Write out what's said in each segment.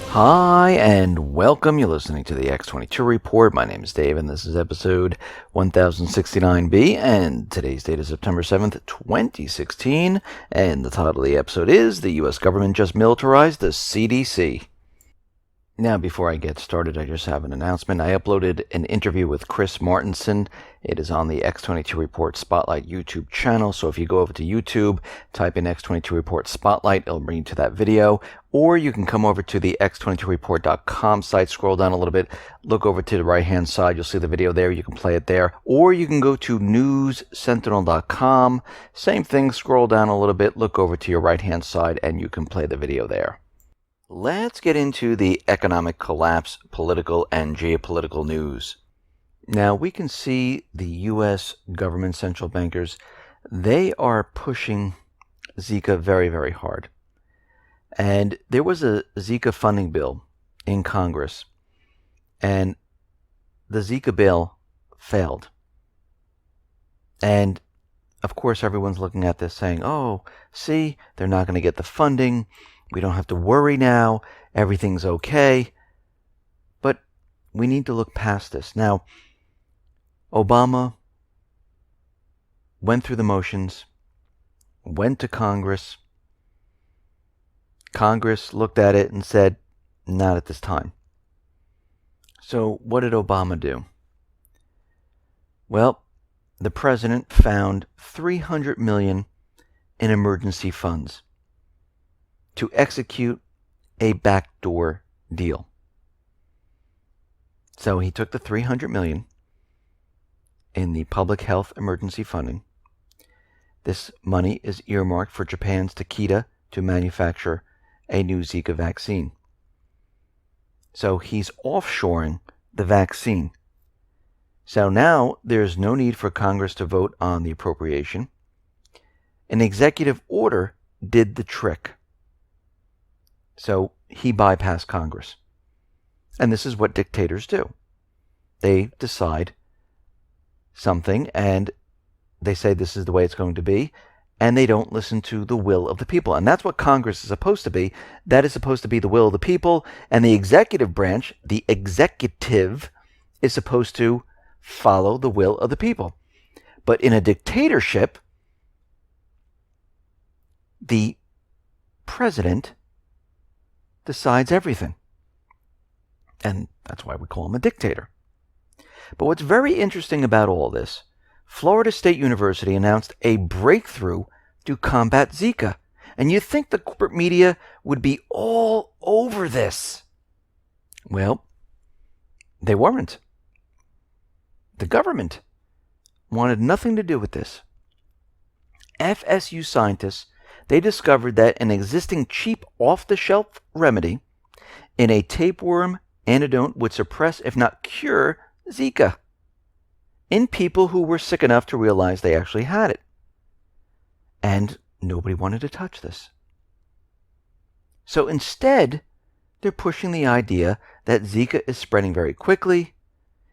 Hi, and welcome. You're listening to the X22 Report. My name is Dave, and this is episode 1069B, and today's date is September 7th, 2016, and the title of the episode is The U.S. Government Just Militarized the CDC. Now, before I get started, I just have an announcement. I uploaded an interview with Chris Martenson. It is on the X22 Report Spotlight YouTube channel. So if you go over to YouTube, type in X22 Report Spotlight, it'll bring you to that video. Or you can come over to the x22report.com site, scroll down a little bit, look over to the right-hand side. You'll see the video there. You can play it there. Or you can go to newssentinel.com. Same thing, scroll down a little bit, look over to your right-hand side, and you can play the video there. Let's get into the economic collapse, political and geopolitical news. Now, we can see the U.S. government central bankers, they are pushing Zika very, very hard. And there was a Zika funding bill in Congress, and the Zika bill failed. And, of course, everyone's looking at this saying, oh, see, they're not going to get the funding. We don't have to worry now. Everything's okay. But we need to look past this. Now, Obama went through the motions, went to Congress. Congress looked at it and said, not at this time. So what did Obama do? Well, the president found $300 million in emergency funds to execute a backdoor deal. So he took the $300 million in the public health emergency funding. This money is earmarked for Japan's Takeda to manufacture a new Zika vaccine. So he's offshoring the vaccine. So now there's no need for Congress to vote on the appropriation. An executive order did the trick. So he bypassed Congress. And this is what dictators do. They decide something and they say this is the way it's going to be, and they don't listen to the will of the people. And that's what Congress is supposed to be. That is supposed to be the will of the people. And the executive branch, the executive, is supposed to follow the will of the people. But in a dictatorship, the president decides everything. And that's why we call him a dictator. But what's very interesting about all this, Florida State University announced a breakthrough to combat Zika. And you'd think the corporate media would be all over this. Well, they weren't. The government wanted nothing to do with this. FSU scientists, they discovered that an existing cheap off-the-shelf remedy in a tapeworm antidote would suppress, if not cure, Zika in people who were sick enough to realize they actually had it. And nobody wanted to touch this. So instead, they're pushing the idea that Zika is spreading very quickly.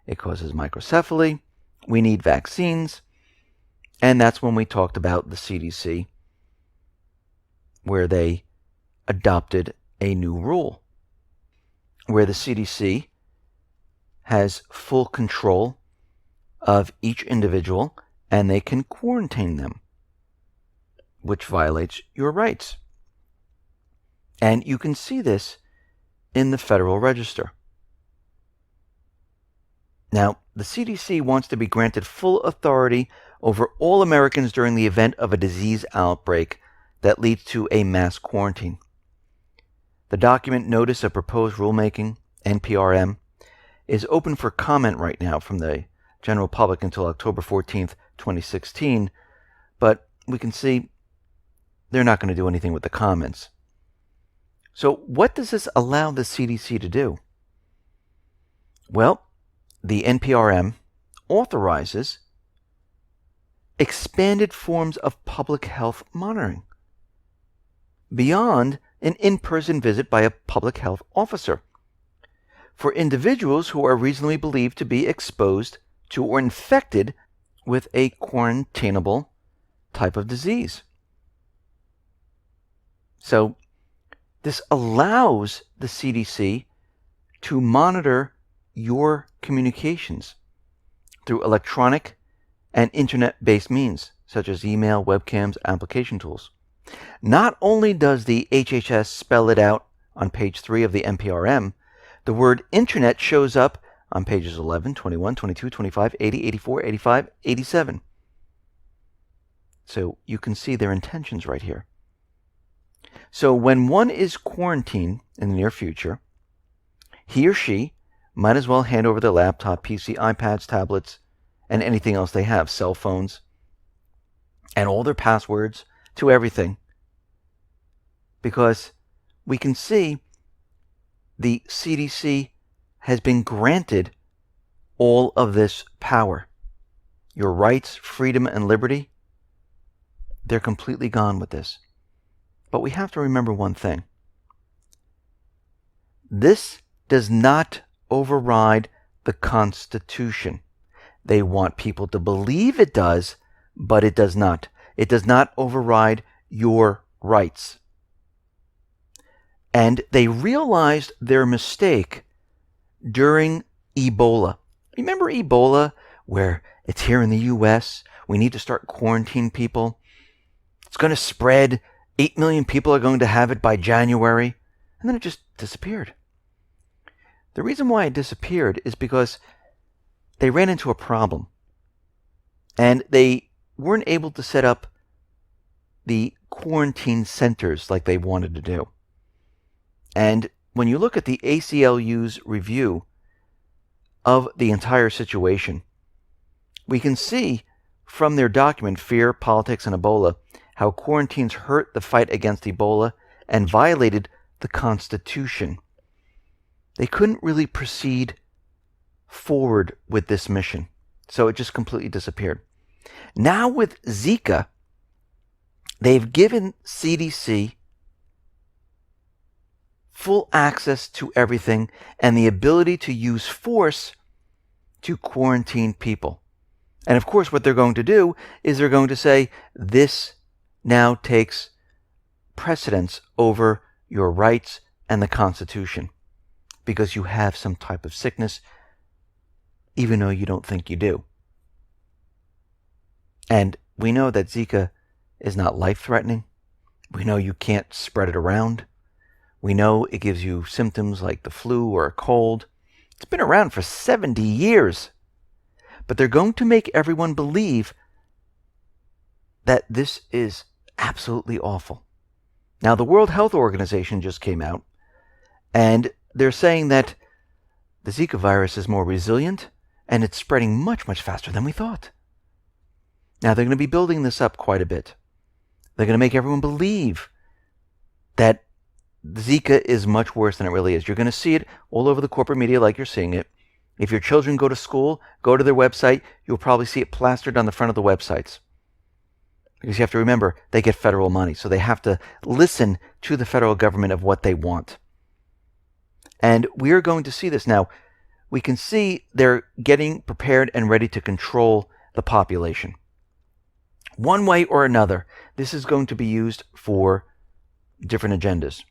It causes microcephaly. We need vaccines. And that's when we talked about the CDC, where they adopted a new rule, where the CDC has full control of each individual and they can quarantine them, which violates your rights. And you can see this in the Federal Register. Now, the CDC wants to be granted full authority over all Americans during the event of a disease outbreak that leads to a mass quarantine. The document Notice of Proposed Rulemaking, NPRM, is open for comment right now from the general public until October 14th, 2016, but we can see they're not going to do anything with the comments. So what does this allow the CDC to do? Well, the NPRM authorizes expanded forms of public health monitoring beyond an in-person visit by a public health officer for individuals who are reasonably believed to be exposed to or infected with a quarantinable type of disease. So This allows the CDC to monitor your communications through electronic and internet-based means, such as email, webcams, application tools. Not only does the HHS spell it out on page 3 of the NPRM, the word internet shows up on pages 11, 21, 22, 25, 80, 84, 85, 87. So you can see their intentions right here. So when one is quarantined in the near future, he or she might as well hand over their laptop, PC, iPads, tablets, and anything else they have, cell phones, and all their passwords to everything. Because we can see the CDC has been granted all of this power. Your rights, freedom, and liberty, they're completely gone with this. But we have to remember one thing. This does not override the Constitution. They want people to believe it does, but it does not. It does not override your rights. And they realized their mistake during Ebola. Remember Ebola, where it's here in the U.S., we need to start quarantining people. It's going to spread. 8 million people are going to have it by January. And then it just disappeared. The reason why it disappeared is because they ran into a problem. And they weren't able to set up the quarantine centers like they wanted to do. And when you look at the ACLU's review of the entire situation, we can see from their document, Fear, Politics, and Ebola, how quarantines hurt the fight against Ebola and violated the Constitution. They couldn't really proceed forward with this mission, so it just completely disappeared. Now with Zika, they've given CDC full access to everything and the ability to use force to quarantine people. And of course, what they're going to do is they're going to say, this now takes precedence over your rights and the Constitution because you have some type of sickness, even though you don't think you do. And we know that Zika is not life-threatening. We know you can't spread it around. We know it gives you symptoms like the flu or a cold. It's been around for 70 years. But they're going to make everyone believe that this is absolutely awful. Now, the World Health Organization just came out, and they're saying that the Zika virus is more resilient, and it's spreading much, much faster than we thought. Now, they're going to be building this up quite a bit. They're going to make everyone believe that Zika is much worse than it really is. You're going to see it all over the corporate media like you're seeing it. If your children go to school, go to their website, you'll probably see it plastered on the front of the websites. Because you have to remember, they get federal money, so they have to listen to the federal government of what they want. And we're going to see this now. We can see they're getting prepared and ready to control the population. One way or another, this is going to be used for different agendas.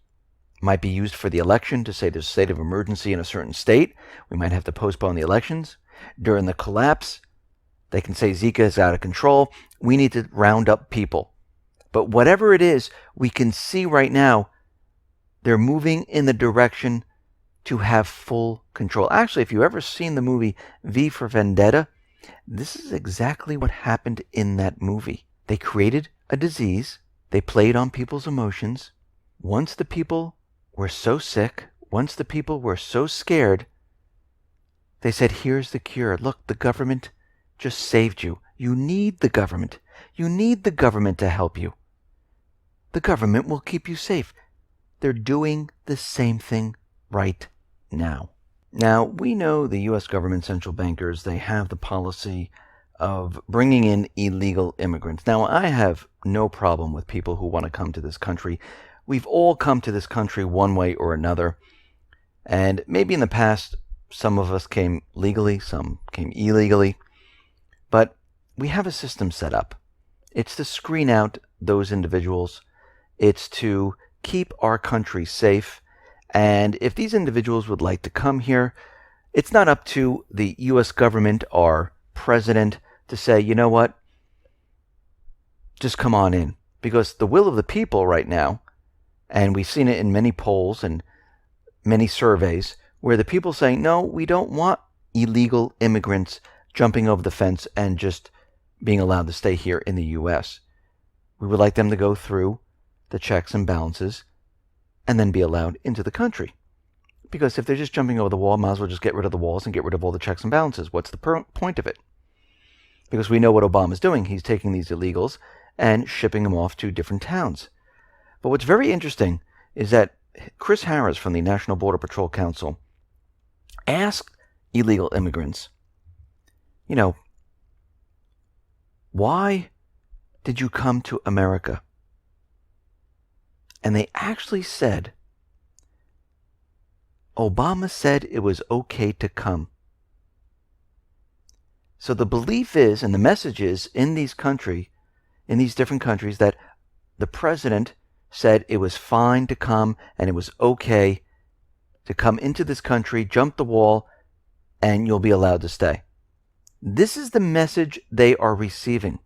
Might be used for the election to say there's a state of emergency in a certain state. We might have to postpone the elections. During the collapse, they can say Zika is out of control. We need to round up people. But whatever it is, we can see right now they're moving in the direction to have full control. Actually, if you've ever seen the movie V for Vendetta, this is exactly what happened in that movie. They created a disease. They played on people's emotions. Once the people were so sick, once the people were so scared, they said, here's the cure. Look, the government just saved you. You need the government. You need the government to help you. The government will keep you safe. They're doing the same thing right now. Now, we know the U.S. government central bankers, they have the policy of bringing in illegal immigrants. Now, I have no problem with people who want to come to this country. We've all come to this country one way or another. And maybe in the past, some of us came legally, some came illegally. But we have a system set up. It's to screen out those individuals. It's to keep our country safe. And if these individuals would like to come here, it's not up to the U.S. government or president to say, you know what, just come on in. Because the will of the people right now, and we've seen it in many polls and many surveys, where the people saying, no, we don't want illegal immigrants jumping over the fence and just being allowed to stay here in the U.S. We would like them to go through the checks and balances and then be allowed into the country. Because if they're just jumping over the wall, might as well just get rid of the walls and get rid of all the checks and balances. What's the point of it? Because we know what Obama's doing. He's taking these illegals and shipping them off to different towns. But what's very interesting is that Chris Harris from the National Border Patrol Council asked illegal immigrants, you know, why did you come to America? And they actually said, Obama said it was okay to come. So the belief is, and the message is in these different countries, that the president said it was fine to come and it was okay to come into this country, jump the wall, and you'll be allowed to stay. This is the message they are receiving.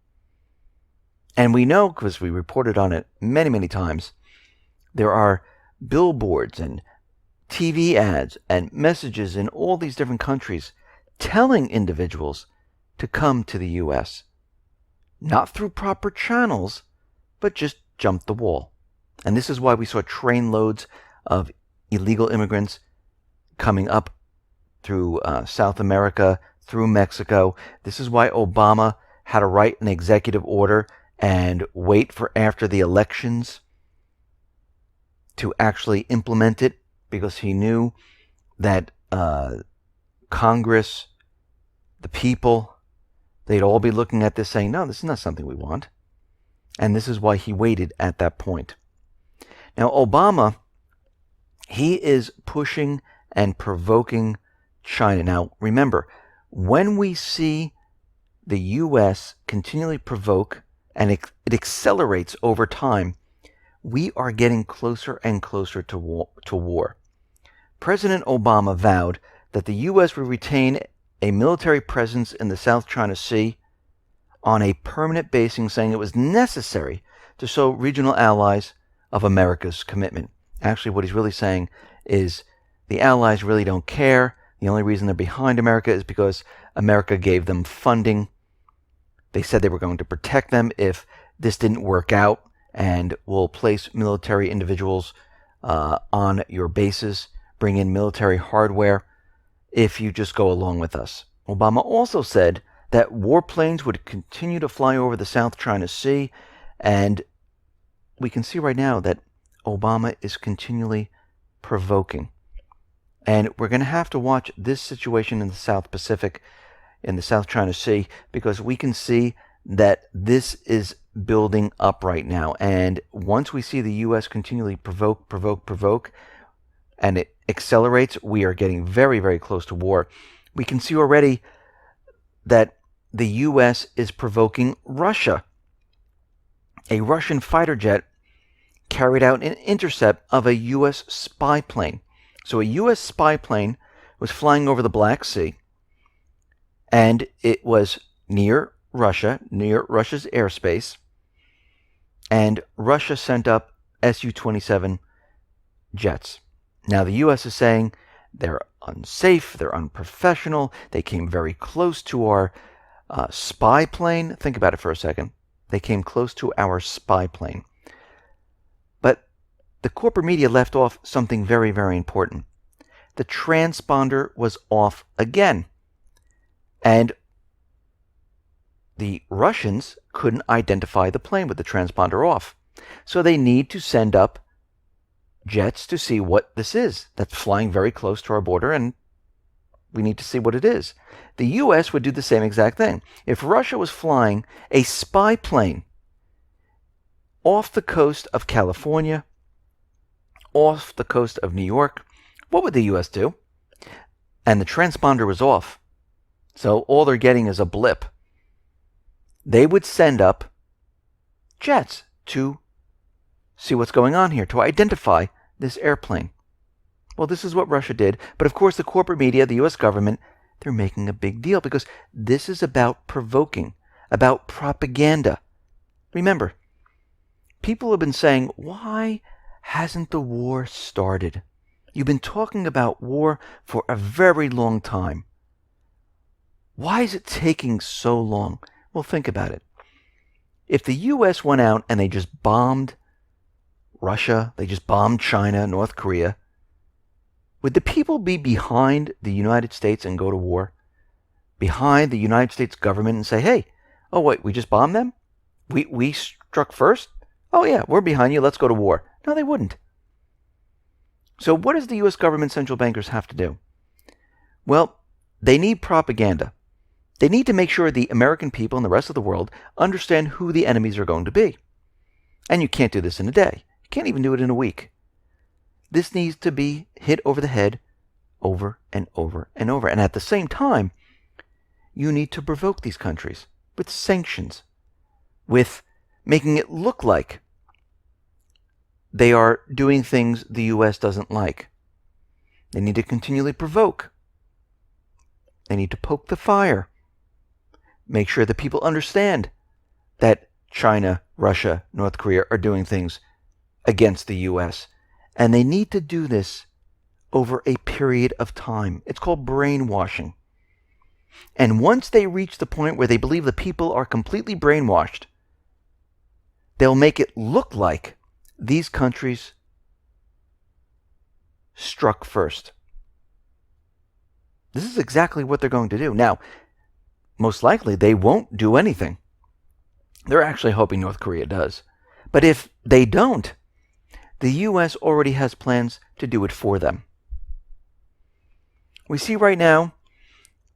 And we know, because we reported on it many, many times, there are billboards and TV ads and messages in all these different countries telling individuals to come to the U.S. Not through proper channels, but just jump the wall. And this is why we saw trainloads of illegal immigrants coming up through South America, through Mexico. This is why Obama had to write an executive order and wait for after the elections to actually implement it, because he knew that Congress, the people, they'd all be looking at this saying, no, this is not something we want. And this is why he waited at that point. Now, Obama, he is pushing and provoking China. Now, remember, when we see the U.S. continually provoke, and it accelerates over time, we are getting closer and closer to war. President Obama vowed that the U.S. would retain a military presence in the South China Sea on a permanent basis, saying it was necessary to show regional allies of America's commitment. Actually, what he's really saying is the allies really don't care. The only reason they're behind America is because America gave them funding. They said they were going to protect them if this didn't work out, and will place military individuals on your bases, bring in military hardware if you just go along with us. Obama also said that warplanes would continue to fly over the South China Sea, and we can see right now that Obama is continually provoking. And we're going to have to watch this situation in the South Pacific, in the South China Sea, because we can see that this is building up right now. And once we see the U.S. continually provoke, and it accelerates, we are getting very, very close to war. We can see already that the U.S. is provoking Russia. A Russian fighter jet carried out an intercept of a U.S. spy plane. So a U.S. spy plane was flying over the Black Sea, and it was near Russia's airspace, and Russia sent up Su-27 jets. Now the U.S. is saying they're unsafe, they're unprofessional, they came very close to our spy plane. Think about it for a second. They came close to our spy plane. But the corporate media left off something very, very important. The transponder was off again. And the Russians couldn't identify the plane with the transponder off. So they need to send up jets to see what this is that's flying very close to our border, and we need to see what it is. The U.S. would do the same exact thing. If Russia was flying a spy plane off the coast of California, off the coast of New York, what would the U.S. do? And the transponder was off, so all they're getting is a blip. They would send up jets to see what's going on here, to identify this airplane. Well, this is what Russia did. But of course, the corporate media, the U.S. government, they're making a big deal because this is about provoking, about propaganda. Remember, people have been saying, why hasn't the war started? You've been talking about war for a very long time. Why is it taking so long? Well, think about it. If the U.S. went out and they just bombed Russia, they just bombed China, North Korea, would the people be behind the United States and go to war? Behind the United States government and say, hey, oh wait, we just bombed them? We struck first? Oh yeah, we're behind you, let's go to war. No, they wouldn't. So what does the U.S. government central bankers have to do? Well, they need propaganda. They need to make sure the American people and the rest of the world understand who the enemies are going to be. And you can't do this in a day. You can't even do it in a week. This needs to be hit over the head over and over and over. And at the same time, you need to provoke these countries with sanctions, with making it look like they are doing things the U.S. doesn't like. They need to continually provoke. They need to poke the fire. Make sure that people understand that China, Russia, North Korea are doing things against the U.S. And they need to do this over a period of time. It's called brainwashing. And once they reach the point where they believe the people are completely brainwashed, they'll make it look like these countries struck first. This is exactly what they're going to do. Now, most likely they won't do anything. They're actually hoping North Korea does. But if they don't, the U.S. already has plans to do it for them. We see right now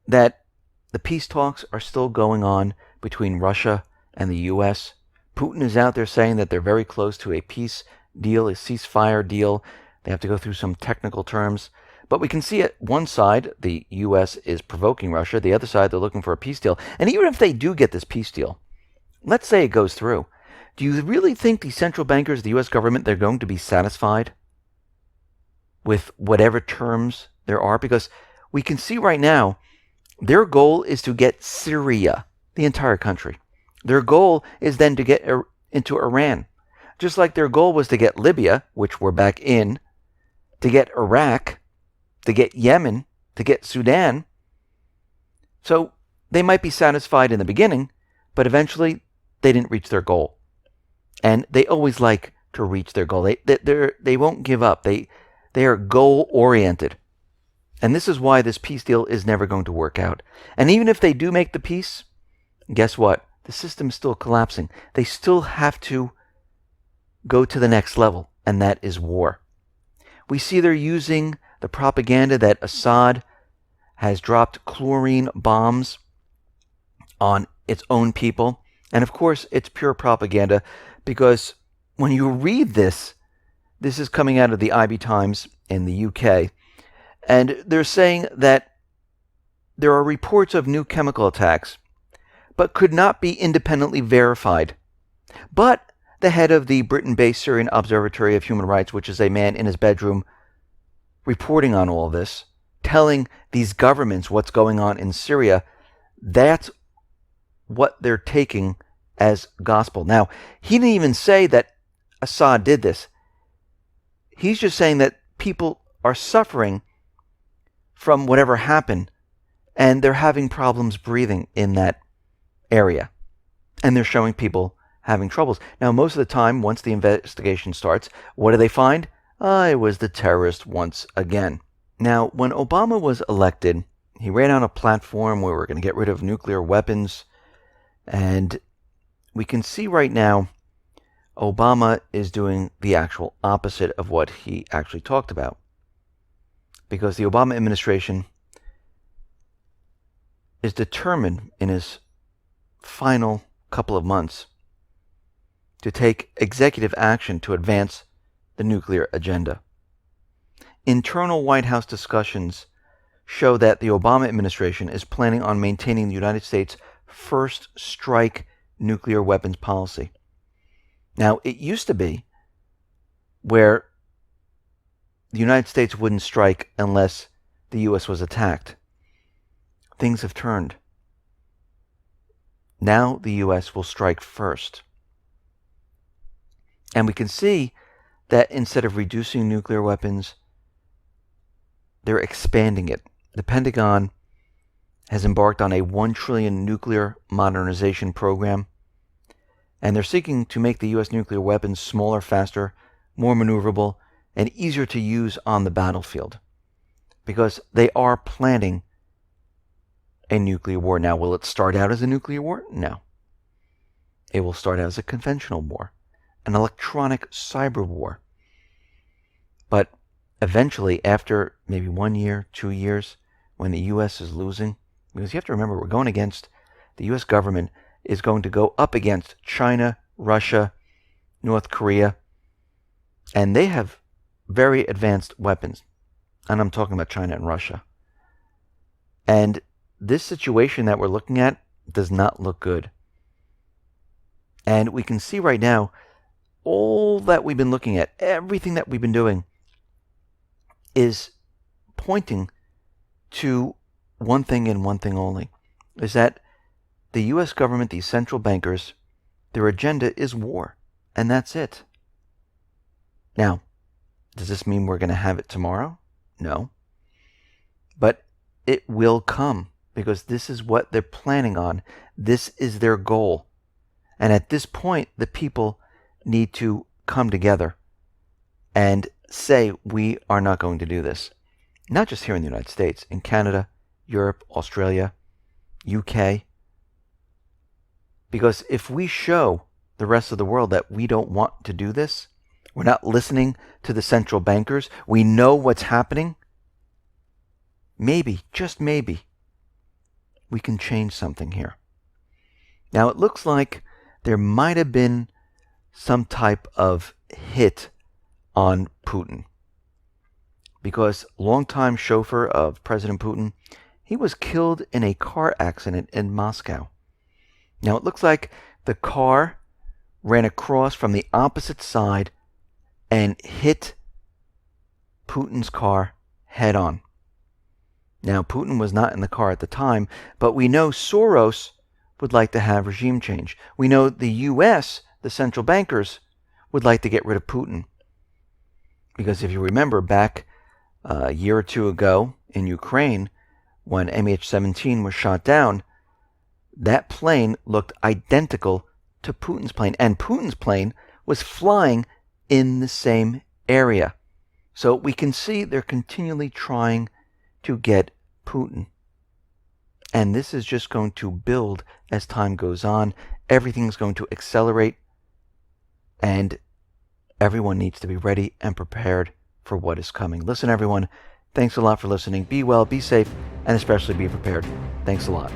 that the peace talks are still going on between Russia and the U.S. Putin is out there saying that they're very close to a peace deal, a ceasefire deal. They have to go through some technical terms. But we can see at one side, the U.S. is provoking Russia. The other side, they're looking for a peace deal. And even if they do get this peace deal, let's say it goes through, do you really think the central bankers, the U.S. government, they're going to be satisfied with whatever terms there are? Because we can see right now, their goal is to get Syria, the entire country. Their goal is then to get into Iran. Just like their goal was to get Libya, which we're back in, to get Iraq, to get Yemen, to get Sudan. So they might be satisfied in the beginning, but eventually they didn't reach their goal. And they always like to reach their goal. They won't give up. They are goal-oriented. And this is why this peace deal is never going to work out. And even if they do make the peace, guess what? The system is still collapsing. They still have to go to the next level, and that is war. We see they're using the propaganda that Assad has dropped chlorine bombs on its own people. And of course, it's pure propaganda because when you read this, this is coming out of the IB Times in the UK, and they're saying that there are reports of new chemical attacks, but could not be independently verified. But the head of the Britain-based Syrian Observatory of Human Rights, which is a man in his bedroom reporting on all this, telling these governments what's going on in Syria, that's what they're taking as gospel. Now, he didn't even say that Assad did this. He's just saying that people are suffering from whatever happened, and they're having problems breathing in that area. And they're showing people having troubles. Now, most of the time, once the investigation starts, what do they find? It was the terrorist once again. Now, when Obama was elected, he ran on a platform where we're going to get rid of nuclear weapons. And we can see right now, Obama is doing the actual opposite of what he actually talked about. Because the Obama administration is determined in his final couple of months to take executive action to advance the nuclear agenda. Internal White House discussions show that the Obama administration is planning on maintaining the United States' first strike nuclear weapons policy. Now, it used to be where the United States wouldn't strike unless the U.S. was attacked. Things have turned. Now the U.S. will strike first. And we can see that instead of reducing nuclear weapons, they're expanding it. The Pentagon has embarked on a $1 trillion nuclear modernization program, and they're seeking to make the U.S. nuclear weapons smaller, faster, more maneuverable, and easier to use on the battlefield, because they are planning a nuclear war. Now, will it start out as a nuclear war? No. It will start out as a conventional war, an electronic cyber war. But eventually, after maybe 1 year, 2 years, when the U.S. is losing, because you have to remember, we're going against, the U.S. government is going to go up against China, Russia, North Korea, and they have very advanced weapons. And I'm talking about China and Russia. And this situation that we're looking at does not look good. And we can see right now, all that we've been looking at, everything that we've been doing, is pointing to one thing and one thing only, is that the U.S. government, these central bankers, their agenda is war, and that's it. Now, does this mean we're going to have it tomorrow? No. But it will come, because this is what they're planning on. This is their goal. And at this point, the people need to come together and say, we are not going to do this. Not just here in the United States, in Canada, Europe, Australia, UK. Because if we show the rest of the world that we don't want to do this, we're not listening to the central bankers, we know what's happening, maybe, just maybe, we can change something here. Now, it looks like there might have been some type of hit on Putin, because longtime chauffeur of President Putin, he was killed in a car accident in Moscow. Now, it looks like the car ran across from the opposite side and hit Putin's car head on. Now, Putin was not in the car at the time, but we know Soros would like to have regime change. We know the U.S., the central bankers, would like to get rid of Putin. Because if you remember back a year or two ago in Ukraine, when MH17 was shot down, that plane looked identical to Putin's plane. And Putin's plane was flying in the same area. So we can see they're continually trying to get Putin. And this is just going to build as time goes on. Everything's going to accelerate. And everyone needs to be ready and prepared for what is coming. Listen, everyone, thanks a lot for listening. Be well, be safe, and especially be prepared. Thanks a lot.